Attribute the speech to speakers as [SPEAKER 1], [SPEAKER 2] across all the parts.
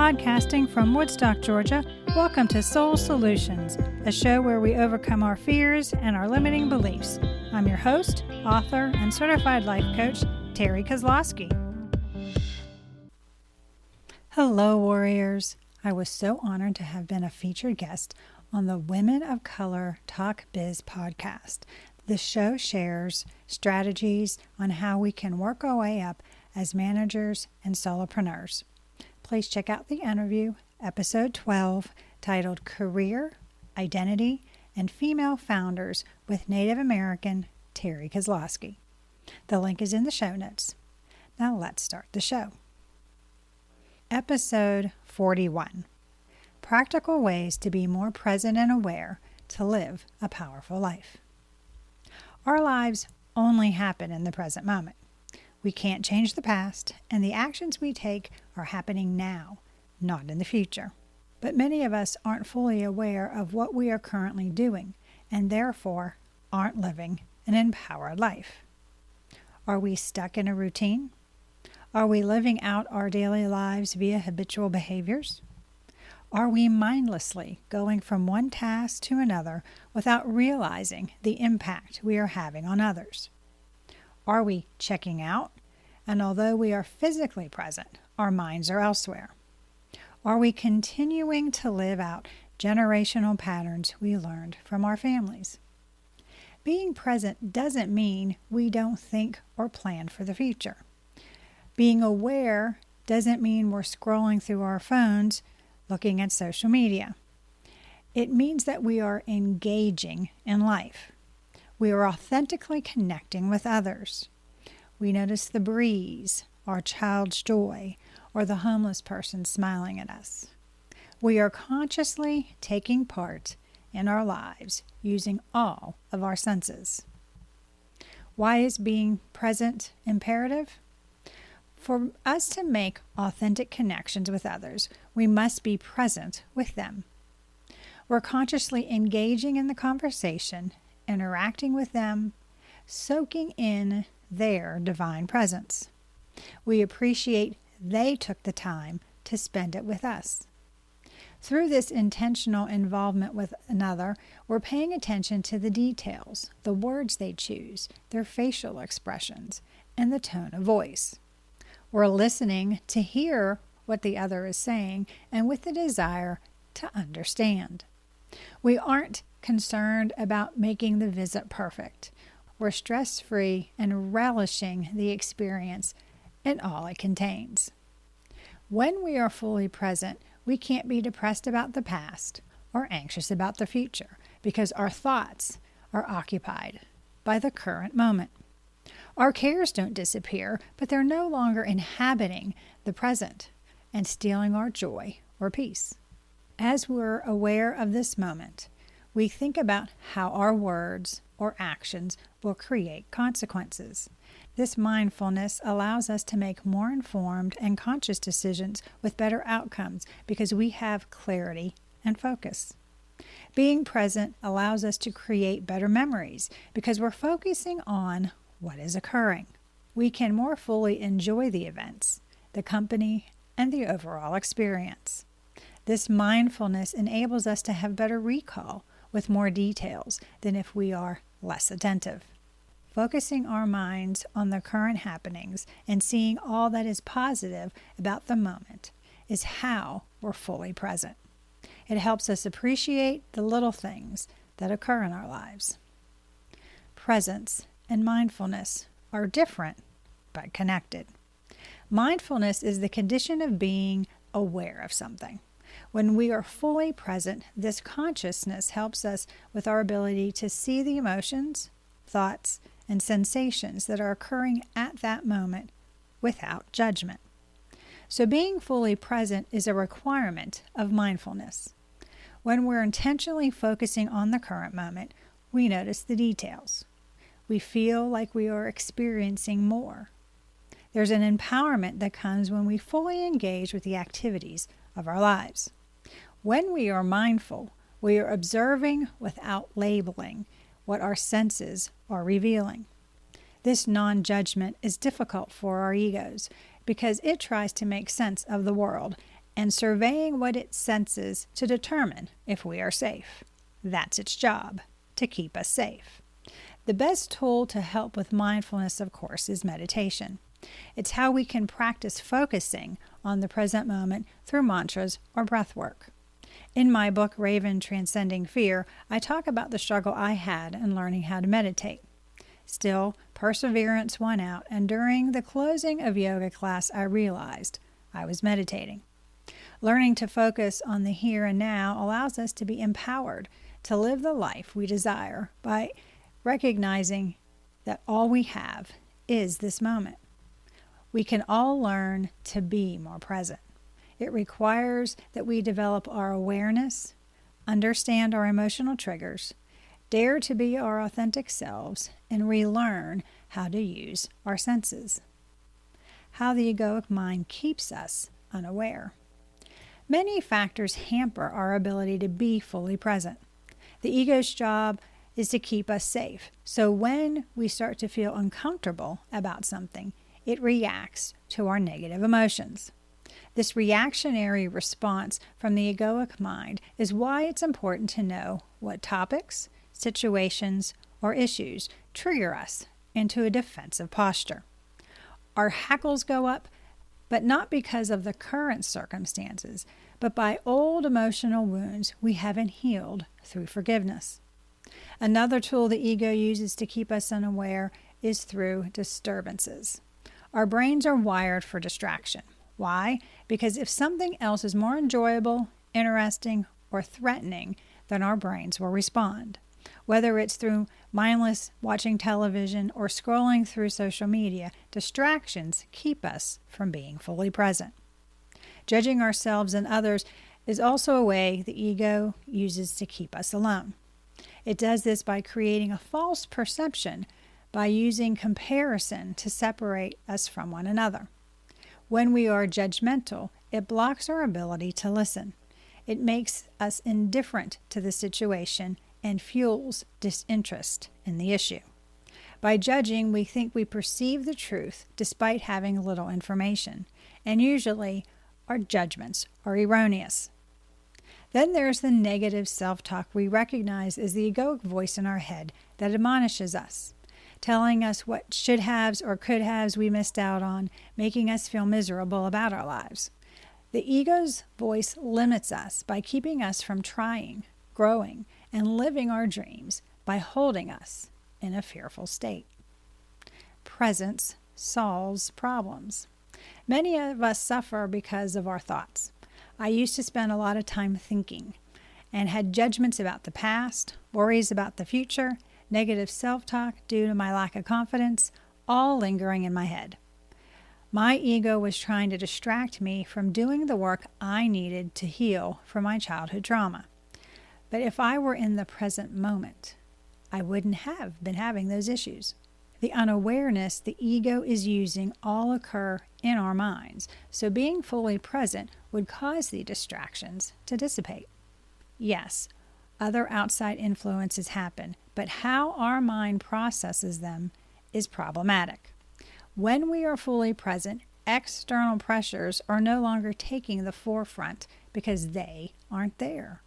[SPEAKER 1] Podcasting from Woodstock, Georgia, welcome to Soul Solutions, a show where we overcome our fears and our limiting beliefs. I'm your host, author, and certified life coach, Terry Kozlowski. Hello, warriors. I was so honored to have been a featured guest on the Women of Color Talk Biz podcast. The show shares strategies on how we can work our way up as managers and solopreneurs. Please check out the interview, episode 12, titled Career, Identity, and Female Founders with Native American Terry Kozlowski. The link is in the show notes. Now let's start the show. Episode 41, Practical Ways to be More Present and Aware to Live a Powerful Life. Our lives only happen in the present moment. We can't change the past, and the actions we take are happening now, not in the future. But many of us aren't fully aware of what we are currently doing, and therefore aren't living an empowered life. Are we stuck in a routine? Are we living out our daily lives via habitual behaviors? Are we mindlessly going from one task to another without realizing the impact we are having on others? Are we checking out, and although we are physically present, our minds are elsewhere? Are we continuing to live out generational patterns we learned from our families? Being present doesn't mean we don't think or plan for the future. Being aware doesn't mean we're scrolling through our phones, looking at social media. It means that we are engaging in life. We are authentically connecting with others. We notice the breeze, our child's joy, or the homeless person smiling at us. We are consciously taking part in our lives using all of our senses. Why is being present imperative? For us to make authentic connections with others, we must be present with them. We're consciously engaging in the conversation, interacting with them, soaking in their divine presence. We appreciate they took the time to spend it with us. Through this intentional involvement with another, we're paying attention to the details, the words they choose, their facial expressions, and the tone of voice. We're listening to hear what the other is saying and with the desire to understand. We aren't concerned about making the visit perfect. We're stress-free and relishing the experience and all it contains. When we are fully present, we can't be depressed about the past or anxious about the future because our thoughts are occupied by the current moment. Our cares don't disappear, but they're no longer inhabiting the present and stealing our joy or peace. As we're aware of this moment, we think about how our words or actions will create consequences. This mindfulness allows us to make more informed and conscious decisions with better outcomes because we have clarity and focus. Being present allows us to create better memories because we're focusing on what is occurring. We can more fully enjoy the events, the company, and the overall experience. This mindfulness enables us to have better recall with more details than if we are less attentive. Focusing our minds on the current happenings and seeing all that is positive about the moment is how we're fully present. It helps us appreciate the little things that occur in our lives. Presence and mindfulness are different but connected. Mindfulness is the condition of being aware of something. When we are fully present, this consciousness helps us with our ability to see the emotions, thoughts, and sensations that are occurring at that moment without judgment. So being fully present is a requirement of mindfulness. When we're intentionally focusing on the current moment, we notice the details. We feel like we are experiencing more. There's an empowerment that comes when we fully engage with the activities of our lives. When we are mindful, we are observing without labeling what our senses are revealing. This non-judgment is difficult for our egos because it tries to make sense of the world and surveying what it senses to determine if we are safe. That's its job, to keep us safe. The best tool to help with mindfulness, of course, is meditation. It's how we can practice focusing on the present moment through mantras or breath work. In my book, Raven Transcending Fear, I talk about the struggle I had in learning how to meditate. Still, perseverance won out, and during the closing of yoga class, I realized I was meditating. Learning to focus on the here and now allows us to be empowered to live the life we desire by recognizing that all we have is this moment. We can all learn to be more present. It requires that we develop our awareness, understand our emotional triggers, dare to be our authentic selves, and relearn how to use our senses. How the egoic mind keeps us unaware. Many factors hamper our ability to be fully present. The ego's job is to keep us safe. So when we start to feel uncomfortable about something, it reacts to our negative emotions. This reactionary response from the egoic mind is why it's important to know what topics, situations, or issues trigger us into a defensive posture. Our hackles go up, but not because of the current circumstances, but by old emotional wounds we haven't healed through forgiveness. Another tool the ego uses to keep us unaware is through disturbances. Our brains are wired for distraction. Why? Because if something else is more enjoyable, interesting, or threatening, then our brains will respond. Whether it's through mindless watching television or scrolling through social media, distractions keep us from being fully present. Judging ourselves and others is also a way the ego uses to keep us alone. It does this by creating a false perception by using comparison to separate us from one another. When we are judgmental, it blocks our ability to listen. It makes us indifferent to the situation and fuels disinterest in the issue. By judging, we think we perceive the truth despite having little information, and usually our judgments are erroneous. Then there's the negative self-talk we recognize as the egoic voice in our head that admonishes us, telling us what should-haves or could-haves we missed out on, making us feel miserable about our lives. The ego's voice limits us by keeping us from trying, growing, and living our dreams by holding us in a fearful state. Presence solves problems. Many of us suffer because of our thoughts. I used to spend a lot of time thinking and had judgments about the past, worries about the future, negative self-talk due to my lack of confidence, all lingering in my head. My ego was trying to distract me from doing the work I needed to heal from my childhood trauma. But if I were in the present moment, I wouldn't have been having those issues. The unawareness the ego is using all occur in our minds, so being fully present would cause the distractions to dissipate. Yes, other outside influences happen, but how our mind processes them is problematic. When we are fully present, external pressures are no longer taking the forefront because they aren't there.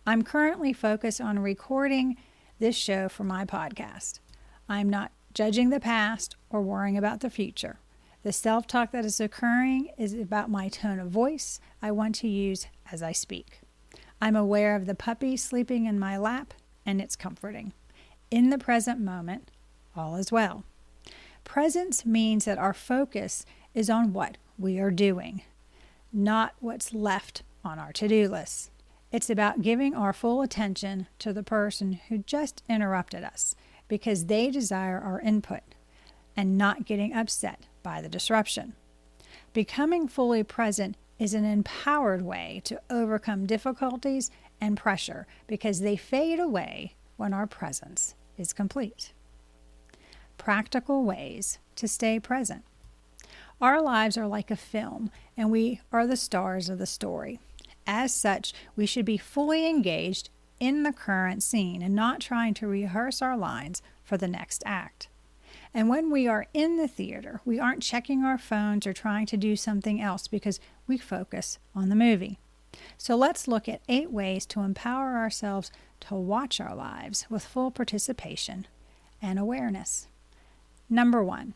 [SPEAKER 1] I'm currently focused on recording this show for my podcast. I'm not judging the past or worrying about the future. The self-talk that is occurring is about my tone of voice I want to use as I speak. I'm aware of the puppy sleeping in my lap, and it's comforting. In the present moment, all is well. Presence means that our focus is on what we are doing, not what's left on our to-do list. It's about giving our full attention to the person who just interrupted us because they desire our input and not getting upset by the disruption. Becoming fully present is an empowered way to overcome difficulties and pressure because they fade away when our presence is complete. Practical ways to stay present. Our lives are like a film, and we are the stars of the story. As such, we should be fully engaged in the current scene and not trying to rehearse our lines for the next act. And when we are in the theater, we aren't checking our phones or trying to do something else because we focus on the movie. So let's look at 8 ways to empower ourselves to watch our lives with full participation and awareness. Number 1,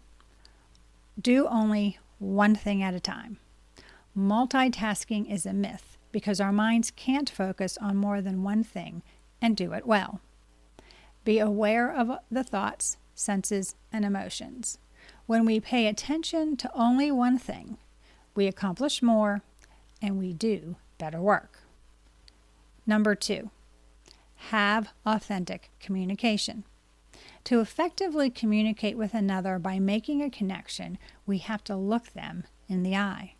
[SPEAKER 1] do only one thing at a time. Multitasking is a myth because our minds can't focus on more than one thing and do it well. Be aware of the thoughts, senses, and emotions. When we pay attention to only one thing, we accomplish more and we do better work. Number 2, have authentic communication. To effectively communicate with another by making a connection, we have to look them in the eye.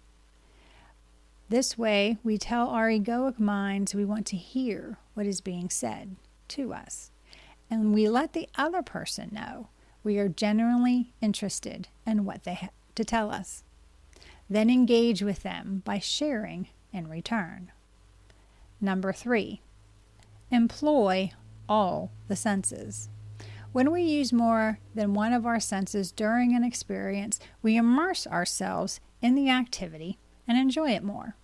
[SPEAKER 1] This way, we tell our egoic minds we want to hear what is being said to us, and we let the other person know we are genuinely interested in what they have to tell us. Then engage with them by sharing in return. Number 3, employ all the senses. When we use more than one of our senses during an experience, we immerse ourselves in the activity and enjoy it more.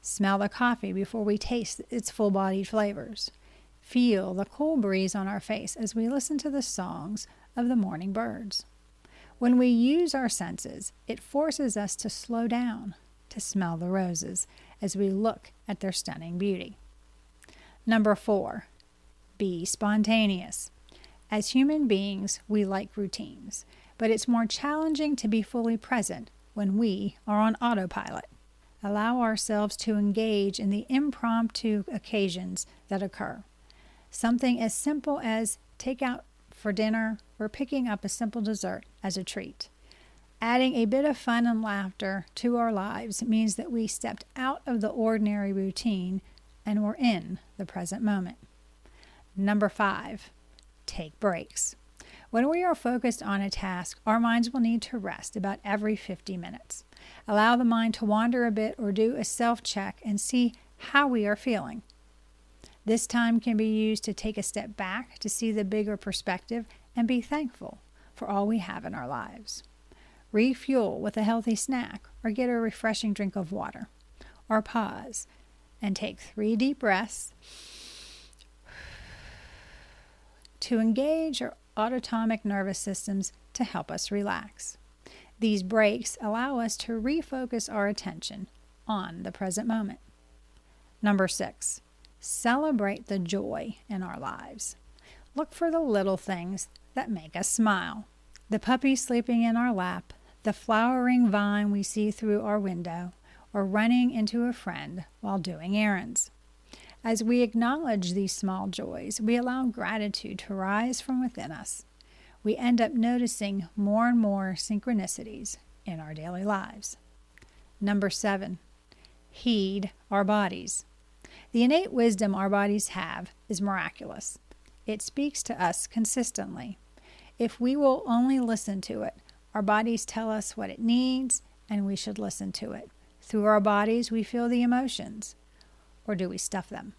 [SPEAKER 1] Smell the coffee before we taste its full-bodied flavors. Feel the cool breeze on our face as we listen to the songs of the morning birds. When we use our senses, it forces us to slow down, to smell the roses as we look at their stunning beauty. Number 4, be spontaneous. As human beings, we like routines, but it's more challenging to be fully present when we are on autopilot. Allow ourselves to engage in the impromptu occasions that occur. Something as simple as takeout for dinner or picking up a simple dessert as a treat. Adding a bit of fun and laughter to our lives means that we stepped out of the ordinary routine and we're in the present moment. Number 5, take breaks. When we are focused on a task, our minds will need to rest about every 50 minutes. Allow the mind to wander a bit or do a self-check and see how we are feeling. This time can be used to take a step back to see the bigger perspective and be thankful for all we have in our lives. Refuel with a healthy snack or get a refreshing drink of water. Or pause and take 3 deep breaths to engage our autonomic nervous systems to help us relax. These breaks allow us to refocus our attention on the present moment. Number 6, celebrate the joy in our lives. Look for the little things that make us smile. The puppy sleeping in our lap, the flowering vine we see through our window, or running into a friend while doing errands. As we acknowledge these small joys, we allow gratitude to rise from within us. We end up noticing more and more synchronicities in our daily lives. Number 7, heed our bodies. The innate wisdom our bodies have is miraculous. It speaks to us consistently. If we will only listen to it, our bodies tell us what it needs, and we should listen to it. Through our bodies, we feel the emotions. Or do we stuff them?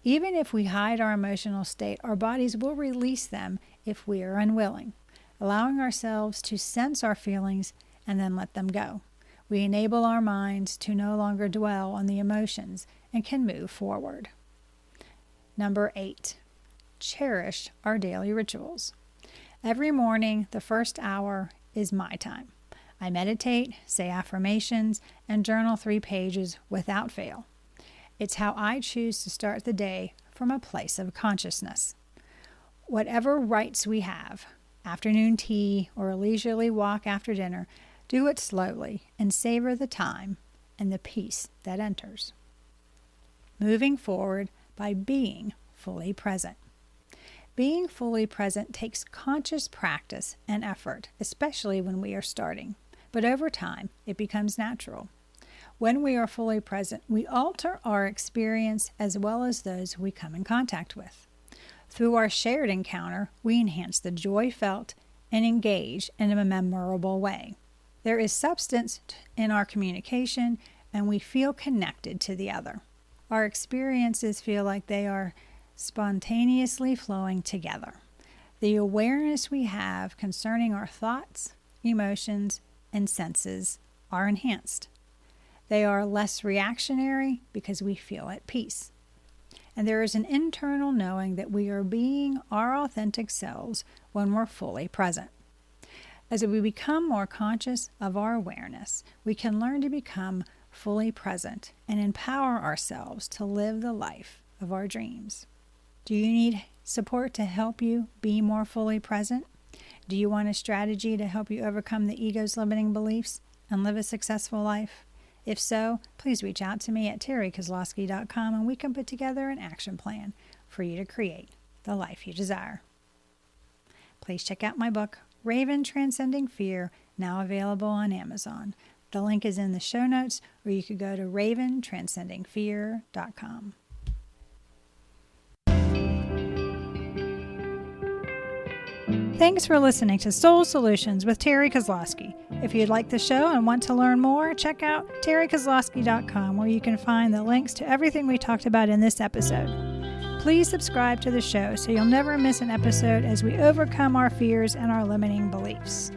[SPEAKER 1] Even if we hide our emotional state, our bodies will release them if we are unwilling, allowing ourselves to sense our feelings and then let them go. We enable our minds to no longer dwell on the emotions and can move forward. Number 8, cherish our daily rituals. Every morning, the first hour is my time. I meditate, say affirmations, and journal 3 pages without fail. It's how I choose to start the day from a place of consciousness. Whatever rites we have, afternoon tea or a leisurely walk after dinner, do it slowly and savor the time and the peace that enters. Moving forward by being fully present. Being fully present takes conscious practice and effort, especially when we are starting, but over time it becomes natural. When we are fully present, we alter our experience as well as those we come in contact with. Through our shared encounter, we enhance the joy felt and engage in a memorable way. There is substance in our communication, and we feel connected to the other. Our experiences feel like they are spontaneously flowing together. the awareness we have concerning our thoughts, emotions, and senses are enhanced. They are less reactionary because we feel at peace. And there is an internal knowing that we are being our authentic selves when we're fully present. As we become more conscious of our awareness, we can learn to become fully present and empower ourselves to live the life of our dreams. Do you need support to help you be more fully present? Do you want a strategy to help you overcome the ego's limiting beliefs and live a successful life? If so, please reach out to me at terrykozlowski.com and we can put together an action plan for you to create the life you desire. Please check out my book, Raven Transcending Fear, now available on Amazon. The link is in the show notes, or you could go to raventranscendingfear.com. Thanks for listening to Soul Solutions with Terry Kozlowski. If you'd like the show and want to learn more, check out terrykozlowski.com, where you can find the links to everything we talked about in this episode. Please subscribe to the show so you'll never miss an episode as we overcome our fears and our limiting beliefs.